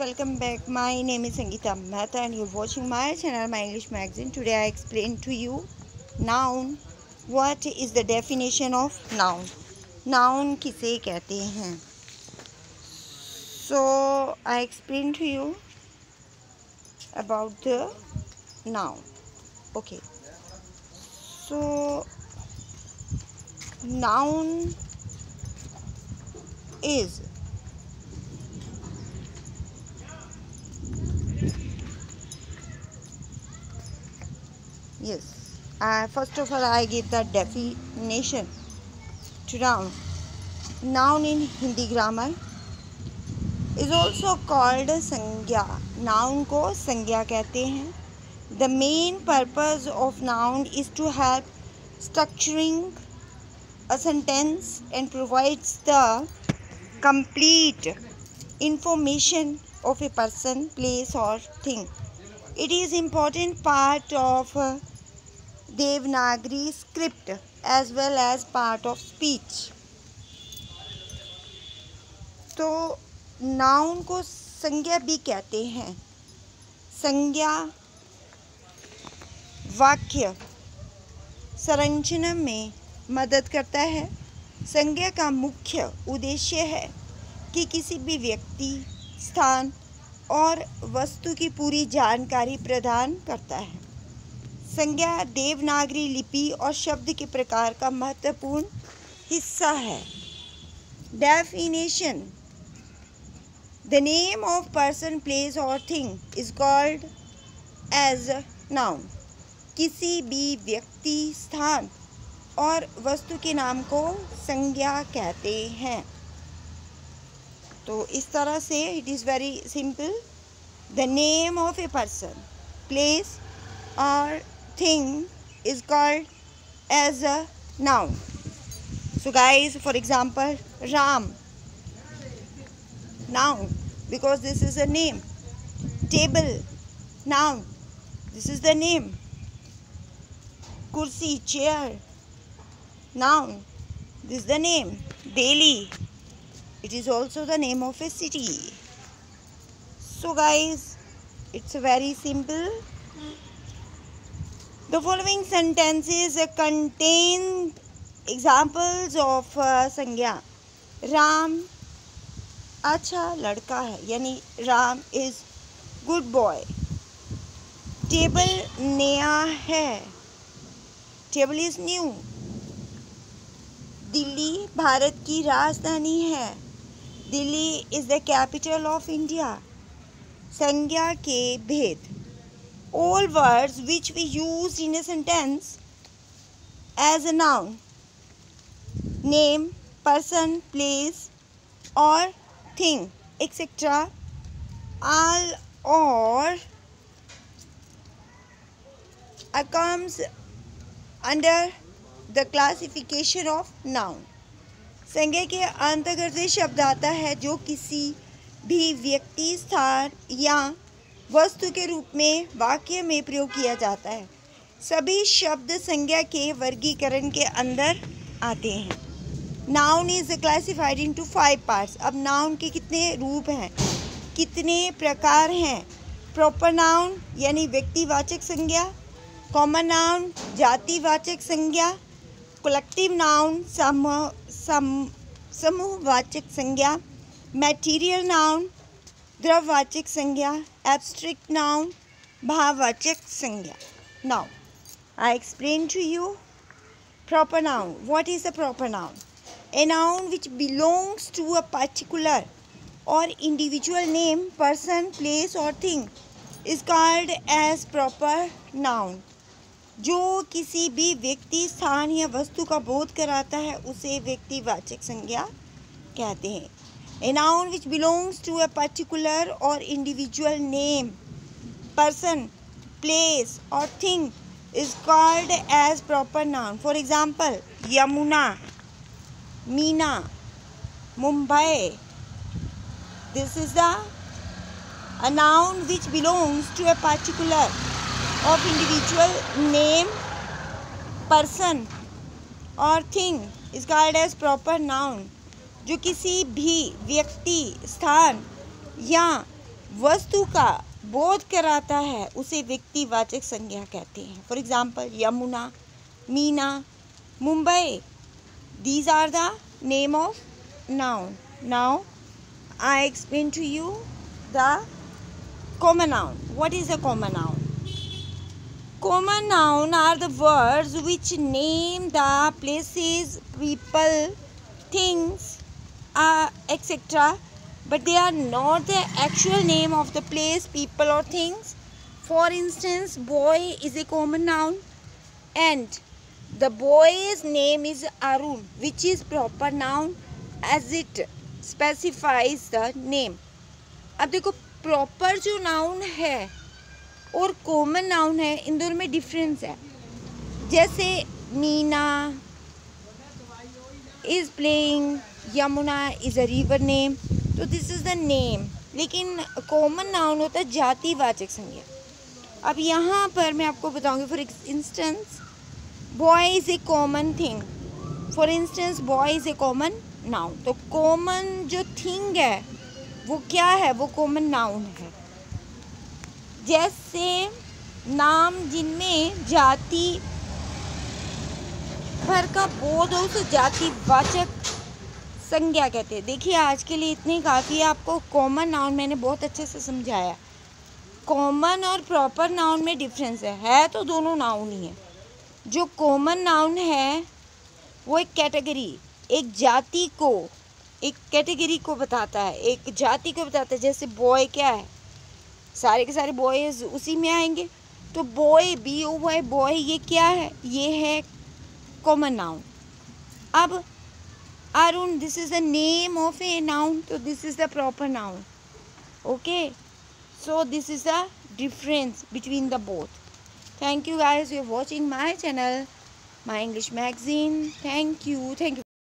welcome back. My name is Sangeeta Mehta and you're watching my channel, My English Magazine. Today I explain to you noun. What is the definition of noun? Noun किसे कहते हैं? So I explain to you about the noun. Okay. So noun is first of all I give the definition to noun. Noun in Hindi grammar is also called संज्ञा. Noun को संज्ञा कहते हैं. The main purpose of noun is to help structuring a sentence and provides the complete information of a person, place or thing. It is important part of Devanagari script as well as part of speech. तो noun को संज्ञा भी कहते हैं. संज्ञा वाक्य संरचना में मदद करता है. संज्ञा का मुख्य उद्देश्य है कि किसी भी व्यक्ति, स्थान और वस्तु की पूरी जानकारी प्रदान करता है. संज्ञा देवनागरी लिपि और शब्द के प्रकार का महत्वपूर्ण हिस्सा है. Definition: The name of person, place or thing is called as a noun. किसी भी व्यक्ति, स्थान और वस्तु के नाम को संज्ञा कहते हैं. तो इस तरह से it is very simple. The name of a person, place or thing is called as a noun. So guys, for example, Ram, noun, because this is a name. Table, noun, this is the name. Kursi, chair, noun, this is the name. Delhi, it is also the name of a city. So guys, it's very simple. The following sentences contain examples of संज्ञा. राम अच्छा लड़का है, यानी Ram is good boy. Table नया है, table is new. Delhi Bharat की राजधानी है, Delhi is the capital of India. संज्ञा के भेद. All words which we use in a sentence as a noun, name, person, place or thing, etc. all or comes under the classification of noun. संज्ञा के अंतर्गत शब्द आता है जो किसी भी व्यक्ति, स्थान या वस्तु के रूप में वाक्य में प्रयोग किया जाता है. सभी शब्द संज्ञा के वर्गीकरण के अंदर आते हैं. Noun is classified into 5 parts. अब नाउन के कितने रूप हैं, कितने प्रकार हैं? प्रॉपर नाउन यानी व्यक्तिवाचक संज्ञा, कॉमन नाउन जातिवाचक संज्ञा, कलेक्टिव नाउन समूहवाचक संज्ञा, मैटीरियल नाउन द्रववाचक संज्ञा, एब्स्ट्रैक्ट नाउन भाववाचक संज्ञा. Now I explain to you proper noun. What is a proper noun? A noun which belongs to a particular or individual name, person, place or thing is called as proper noun. जो किसी भी व्यक्ति, स्थान या वस्तु का बोध कराता है उसे व्यक्तिवाचक संज्ञा कहते हैं. A noun which belongs to a particular or individual name, person, place or thing is called as proper noun. For example, Yamuna, Meena, Mumbai. This is a noun which belongs to a particular of individual name, person or thing is called as proper noun. जो किसी भी व्यक्ति, स्थान या वस्तु का बोध कराता है उसे व्यक्तिवाचक संज्ञा कहते हैं. For example Yamuna, Meena, Mumbai. These are the name of noun. Now I explain to you the common noun. What is a common noun? Common noun are the words which name the places, people, things, etc. But they are not the actual name of the place, people or things. For instance, boy is a common noun and the boy's name is Arun, which is proper noun as it specifies the name. अब देखो proper जो noun है और common noun है, इन दोनों में difference है. जैसे Meena is playing, Yamuna is a river name, तो दिस इज द नेम. लेकिन कॉमन नाउन होता है जातिवाचक संज्ञा. अब यहाँ पर मैं आपको बताऊंगी. For instance boy is a common thing. For instance boy is a common noun. तो कॉमन जो थिंग है वो क्या है? वो कॉमन नाउन है. जैसे नाम जिनमें जाति भर का बोध हो उसे जातिवाचक संज्ञा कहते हैं. देखिए आज के लिए इतनी काफ़ी है. आपको कॉमन नाउन मैंने बहुत अच्छे से समझाया. कॉमन और प्रॉपर नाउन में डिफरेंस है तो दोनों नाउन ही है. जो कॉमन नाउन है वो एक कैटेगरी, एक जाति को, एक कैटेगरी को बताता है, एक जाति को बताता है. जैसे बॉय क्या है, सारे के सारे बॉयज उसी में आएंगे. तो बॉय, BOY बॉय, ये क्या है? ये है कॉमन नाउन. अब Arun, this is the name of a noun, तो this is the proper noun. Okay, so this is the difference between the both. Thank you guys, you're watching my channel, my English magazine. Thank you.